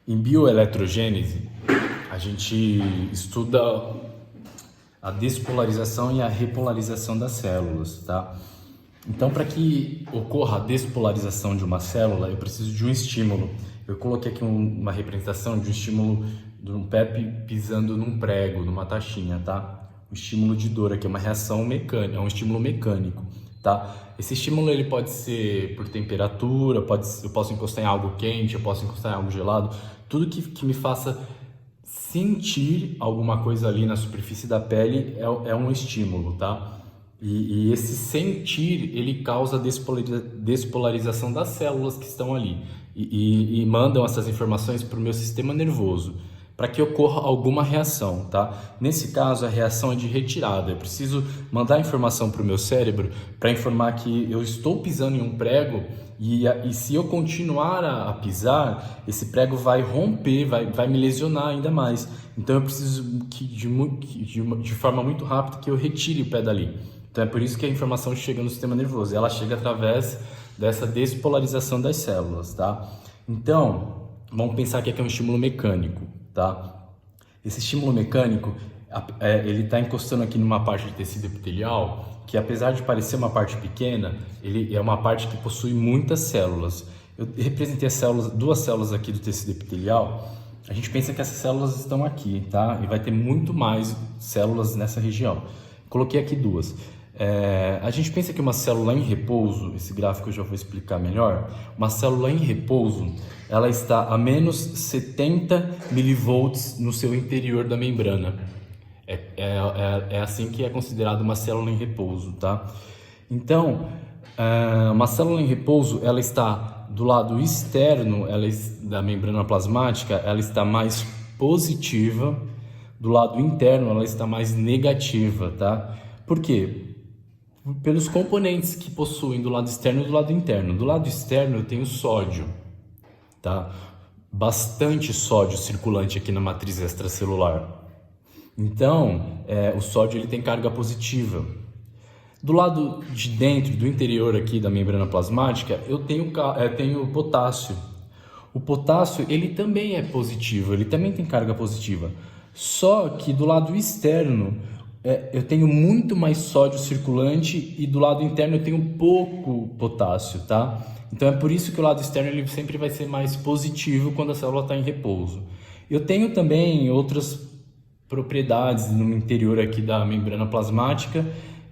Em bioeletrogênese, a gente estuda a despolarização e a repolarização das células, tá? Então, para que ocorra a despolarização de uma célula, eu preciso de um estímulo. Eu coloquei aqui uma representação de um estímulo de um pé pisando num prego, numa taxinha, tá? Um estímulo de dor aqui, é uma reação mecânica, é um estímulo mecânico, tá? Esse estímulo ele pode ser por temperatura, eu posso encostar em algo quente, eu posso encostar em algo gelado, tudo que me faça sentir alguma coisa ali na superfície da pele é um estímulo, tá? E esse sentir, ele causa a despolarização das células que estão ali e mandam essas informações para o meu sistema nervoso, para que ocorra alguma reação, tá? Nesse caso, a reação é de retirada. Eu preciso mandar a informação para o meu cérebro para informar que eu estou pisando em um prego e se eu continuar a pisar, esse prego vai romper, vai me lesionar ainda mais. Então, eu preciso de forma muito rápida que eu retire o pé dali. Então, é por isso que a informação chega no sistema nervoso. Ela chega através dessa despolarização das células, tá? Então, vamos pensar que aqui é um estímulo mecânico, tá? Esse estímulo mecânico, ele está encostando aqui numa parte de tecido epitelial que, apesar de parecer uma parte pequena, ele é uma parte que possui muitas células. Eu representei as células, duas células aqui do tecido epitelial. A gente pensa que essas células estão aqui, tá? E vai ter muito mais células nessa região. Coloquei aqui duas. A gente pensa que uma célula em repouso, esse gráfico eu já vou explicar melhor, uma célula em repouso, ela está a menos 70 milivolts no seu interior da membrana. É assim que é considerada uma célula em repouso, tá? Então, uma célula em repouso, ela está do lado externo da membrana plasmática, ela está mais positiva, do lado interno ela está mais negativa, tá? Por quê? Pelos componentes que possuem do lado externo e do lado interno. Do lado externo eu tenho sódio, tá? Bastante sódio circulante aqui na matriz extracelular. Então, o sódio ele tem carga positiva. Do lado de dentro, do interior aqui da membrana plasmática, eu tenho potássio. O potássio ele também é positivo, ele também tem carga positiva. Só que do lado externo eu tenho muito mais sódio circulante e do lado interno eu tenho pouco potássio, tá? Então é por isso que o lado externo ele sempre vai ser mais positivo quando a célula está em repouso. Eu tenho também outras propriedades no interior aqui da membrana plasmática,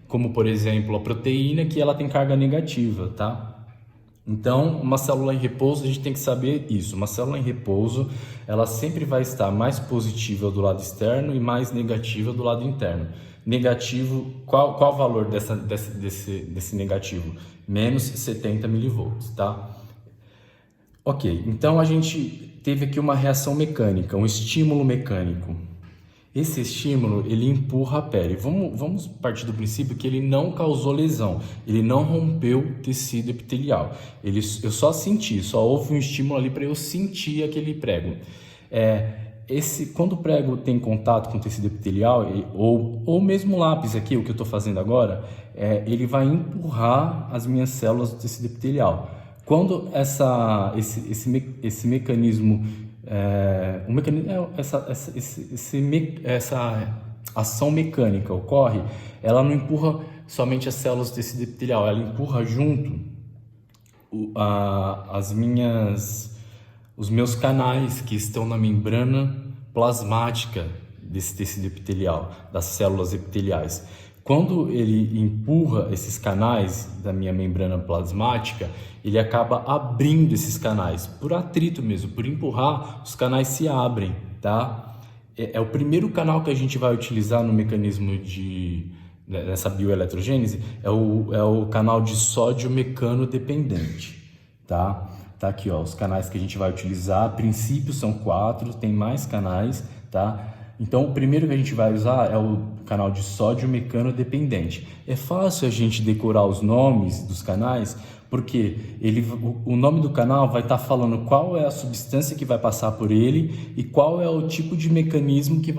como por exemplo a proteína, que ela tem carga negativa, tá? Então, uma célula em repouso, a gente tem que saber isso. Uma célula em repouso, ela sempre vai estar mais positiva do lado externo e mais negativa do lado interno. Negativo, qual o valor desse negativo? Menos 70 milivolts, tá? Ok, então a gente teve aqui uma reação mecânica, um estímulo mecânico. Esse estímulo, ele empurra a pele. Vamos partir do princípio que ele não causou lesão, ele não rompeu o tecido epitelial. Eu só senti, só houve um estímulo ali para eu sentir aquele prego. Quando o prego tem contato com o tecido epitelial, ou mesmo o lápis aqui, o que eu estou fazendo agora, ele vai empurrar as minhas células do tecido epitelial. Quando esse mecanismo... essa ação mecânica ocorre, ela não empurra somente as células do tecido epitelial, ela empurra junto os meus canais que estão na membrana plasmática desse tecido epitelial, das células epiteliais. Quando ele empurra esses canais da minha membrana plasmática, ele acaba abrindo esses canais, por atrito mesmo, por empurrar, os canais se abrem, tá? É o primeiro canal que a gente vai utilizar no mecanismo nessa bioeletrogênese, é o canal de sódio mecanodependente, tá? Tá aqui, ó, os canais que a gente vai utilizar, a princípio são 4, tem mais canais, tá? Então, o primeiro que a gente vai usar é o canal de sódio mecanodependente. É fácil a gente decorar os nomes dos canais, porque o nome do canal vai estar falando qual é a substância que vai passar por ele e qual é o tipo de mecanismo que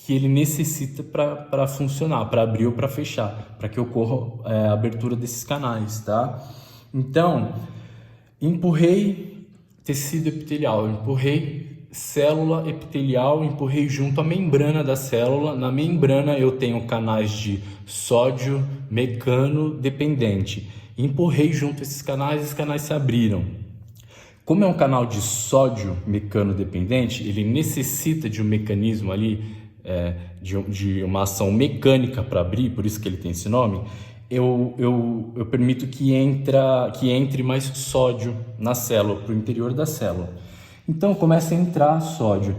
ele necessita para funcionar, para abrir ou para fechar, para que ocorra a abertura desses canais, tá? Então, empurrei tecido epitelial. Eu empurrei célula epitelial, empurrei junto a membrana da célula. Na membrana eu tenho canais de sódio mecano dependente. Empurrei junto esses canais se abriram. Como é um canal de sódio mecano dependente, ele necessita de um mecanismo ali, de uma ação mecânica para abrir, por isso que ele tem esse nome. Eu permito que entre mais sódio na célula, para o interior da célula. Então começa a entrar sódio.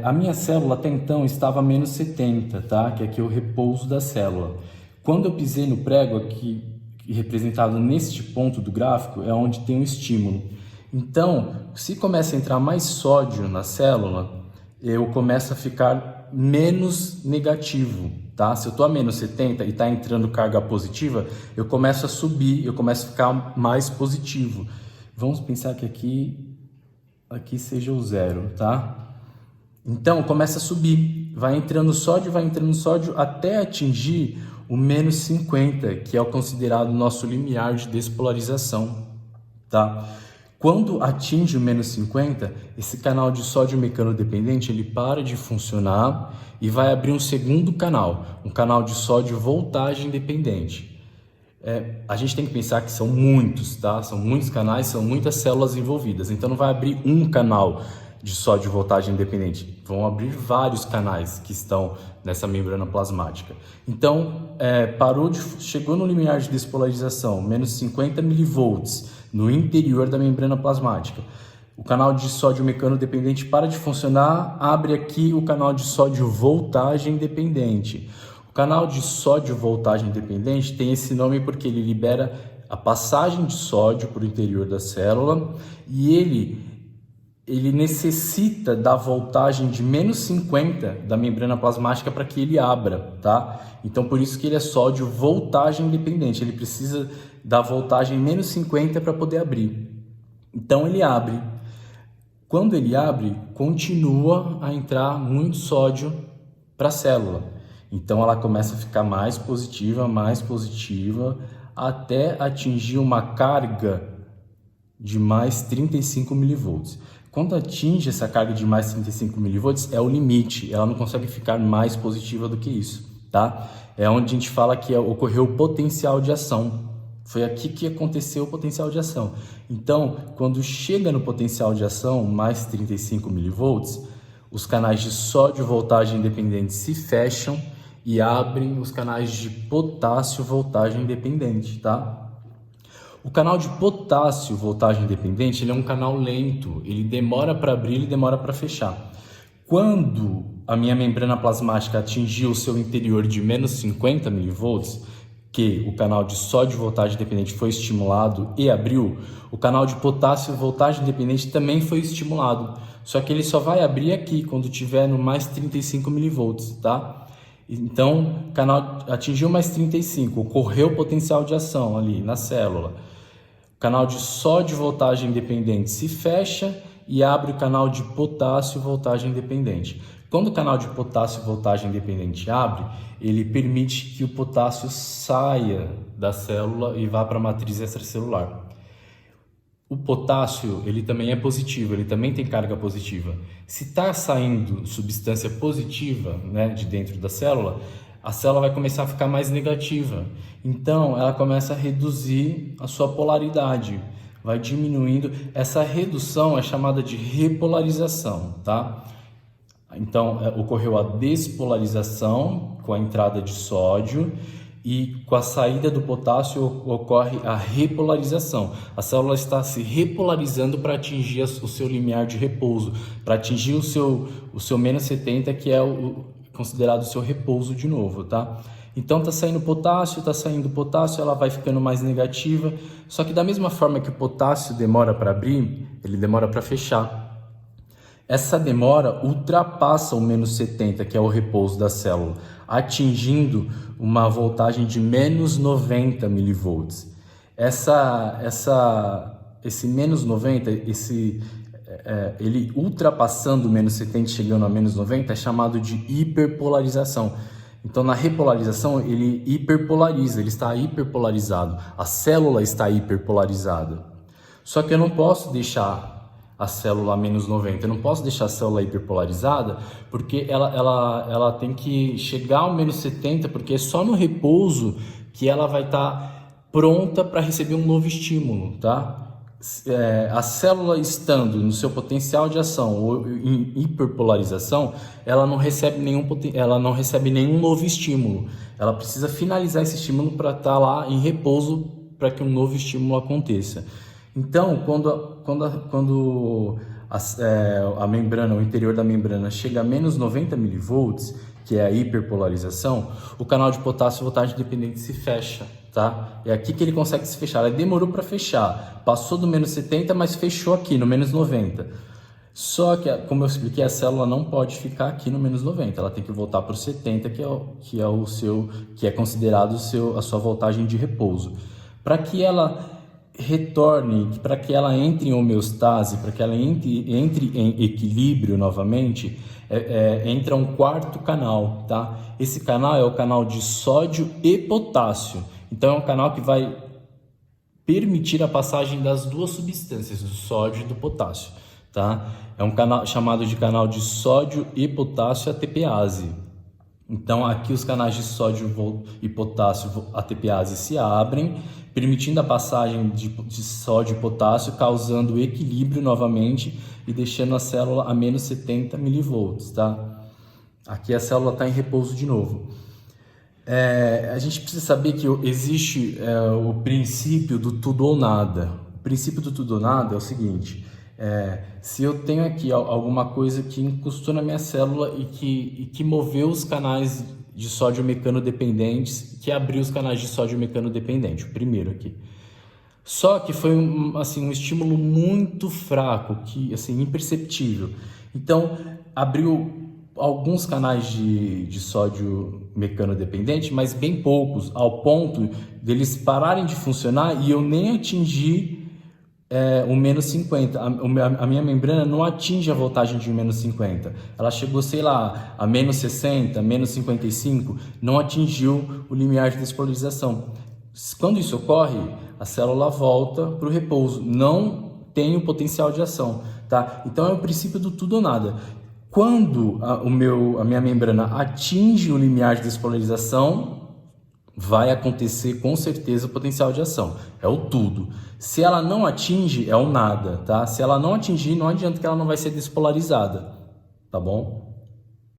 A minha célula até então estava a menos 70, tá? Que aqui é o repouso da célula. Quando eu pisei no prego aqui, representado neste ponto do gráfico, é onde tem o estímulo. Então, se começa a entrar mais sódio na célula, eu começo a ficar menos negativo, tá? Se eu estou a menos 70 e está entrando carga positiva, eu começo a subir, eu começo a ficar mais positivo. Vamos pensar que aqui seja o 0, tá? Então, começa a subir, vai entrando sódio até atingir o menos 50, que é o considerado nosso limiar de despolarização, tá? Quando atinge o menos 50, esse canal de sódio mecano dependente ele para de funcionar e vai abrir um segundo canal, um canal de sódio voltagem dependente. A gente tem que pensar que são muitos, tá? São muitos canais, são muitas células envolvidas. Então não vai abrir um canal de sódio voltagem dependente, vão abrir vários canais que estão nessa membrana plasmática. Então chegou no limiar de despolarização, menos 50 milivolts, no interior da membrana plasmática. O canal de sódio mecano dependente para de funcionar, abre aqui o canal de sódio voltagem dependente. O canal de sódio voltagem dependente tem esse nome porque ele libera a passagem de sódio para o interior da célula e ele necessita da voltagem de menos 50 da membrana plasmática para que ele abra, tá? Então, por isso que ele é sódio voltagem dependente. Ele precisa da voltagem menos 50 para poder abrir. Então, ele abre. Quando ele abre, continua a entrar muito sódio para a célula. Então, ela começa a ficar mais positiva, até atingir uma carga de mais 35 milivolts. Quando atinge essa carga de mais 35 milivolts, é o limite, ela não consegue ficar mais positiva do que isso, tá? É onde a gente fala que ocorreu o potencial de ação. Foi aqui que aconteceu o potencial de ação. Então, quando chega no potencial de ação, mais 35 milivolts, os canais de sódio voltagem dependente se fecham e abrem os canais de potássio voltagem dependente, tá? O canal de potássio voltagem dependente ele é um canal lento, ele demora para abrir, ele demora para fechar. Quando a minha membrana plasmática atingiu o seu interior de menos 50 milivolts, que o canal de sódio voltagem dependente foi estimulado e abriu, o canal de potássio voltagem dependente também foi estimulado. Só que ele só vai abrir aqui quando tiver no mais 35 milivolts, tá? Então, o canal atingiu mais 35, ocorreu o potencial de ação ali na célula. O canal de sódio voltagem dependente se fecha e abre o canal de potássio voltagem dependente. Quando o canal de potássio voltagem dependente abre, ele permite que o potássio saia da célula e vá para a matriz extracelular. O potássio ele também é positivo, ele também tem carga positiva. Se está saindo substância positiva, né, de dentro da célula, a célula vai começar a ficar mais negativa. Então, ela começa a reduzir a sua polaridade, vai diminuindo. Essa redução é chamada de repolarização, tá? Então, ocorreu a despolarização com a entrada de sódio e com a saída do potássio ocorre a repolarização. A célula está se repolarizando para atingir o seu limiar de repouso, para atingir o seu menos 70, que é considerado o seu repouso de novo, tá? Então está saindo potássio, ela vai ficando mais negativa, só que da mesma forma que o potássio demora para abrir, ele demora para fechar. Essa demora ultrapassa o menos 70, que é o repouso da célula, atingindo uma voltagem de menos 90 milivolts. Esse menos 90, ele ultrapassando o menos 70, chegando a menos 90, é chamado de hiperpolarização. Então, na repolarização, ele hiperpolariza, ele está hiperpolarizado, a célula está hiperpolarizada. Só que eu não posso deixar a célula a menos 90. Eu não posso deixar a célula hiperpolarizada, porque ela tem que chegar ao menos 70, porque é só no repouso que ela vai estar pronta para receber um novo estímulo, tá? A célula estando no seu potencial de ação ou em hiperpolarização, ela não recebe nenhum novo estímulo. Ela precisa finalizar esse estímulo para estar lá em repouso para que um novo estímulo aconteça. Então, quando a membrana, o interior da membrana chega a menos 90 milivolts, que é a hiperpolarização, o canal de potássio voltagem dependente se fecha, tá? É aqui que ele consegue se fechar. Ele demorou para fechar, passou do menos 70, mas fechou aqui no menos 90. Só que, como eu expliquei, a célula não pode ficar aqui no menos 90, ela tem que voltar para o 70, que é considerado a sua voltagem de repouso. Para que ela retorne, para que ela entre em homeostase, para que ela entre em equilíbrio novamente, entra um quarto canal, tá? Esse canal é o canal de sódio e potássio. Então é um canal que vai permitir a passagem das duas substâncias, do sódio e do potássio, tá? É um canal chamado de canal de sódio e potássio ATPase. Então aqui os canais de sódio e potássio ATPase se abrem, permitindo a passagem de sódio e potássio, causando equilíbrio novamente e deixando a célula a menos 70 milivolts, tá? Aqui a célula está em repouso de novo. A gente precisa saber que existe o princípio do tudo ou nada. O princípio do tudo ou nada é o seguinte: se eu tenho aqui alguma coisa que encostou na minha célula e que moveu os canais de sódio mecanodependentes, que abriu os canais de sódio mecanodependente, o primeiro aqui. Só que foi um estímulo muito fraco, imperceptível. Então, abriu alguns canais de sódio mecanodependente, mas bem poucos, ao ponto deles pararem de funcionar e eu nem atingir o menos 50. A minha membrana não atinge a voltagem de menos 50. Ela chegou, sei lá, a menos 60, menos 55, não atingiu o limiar de despolarização. Quando isso ocorre, a célula volta para o repouso, não tem o potencial de ação, tá? Então é o princípio do tudo ou nada. Quando a minha membrana atinge o limiar de despolarização, vai acontecer com certeza o potencial de ação, é o tudo. Se ela não atinge, é o nada, tá? Se ela não atingir, não adianta que ela não vai ser despolarizada, tá bom?